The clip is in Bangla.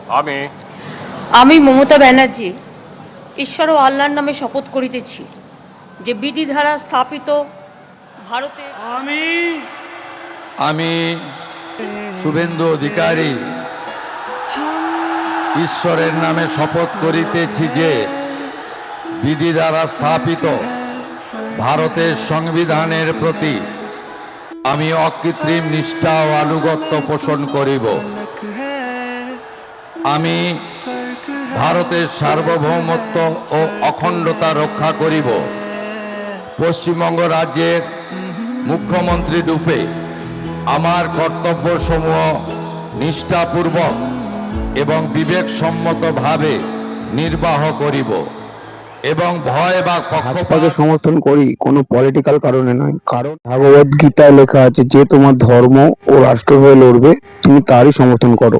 আমি আমি মমতা ব্যানার্জি ঈশ্বর ও আল্লাহর নামে শপথ করিতেছি যে বিধি দ্বারা স্থাপিত ভারতে আমি শুভেন্দু অধিকারী ঈশ্বরের নামে শপথ করিতেছি যে বিধি দ্বারা স্থাপিত ভারতের সংবিধানের প্রতি আমি অকৃত্রিম নিষ্ঠা ও আনুগত্য পোষণ করিব। আমি ভারতের সার্বভৌমত্ব ও অখণ্ডতা রক্ষা করিব। পশ্চিমবঙ্গ রাজ্যের মুখ্যমন্ত্রী রূপে আমার কর্তব্যসমূহ নিষ্ঠাপূর্বক এবং বিবেকসম্মতভাবে নির্বাহ করিব এবং ভয় বা ভাজপাকে সমর্থন করি কোনো পলিটিক্যাল কারণে নয়, কারণ ভগবদ গীতায় লেখা আছে যে তোমার ধর্ম ও রাষ্ট্র হয়ে লড়বে তুমি তারই সমর্থন করো।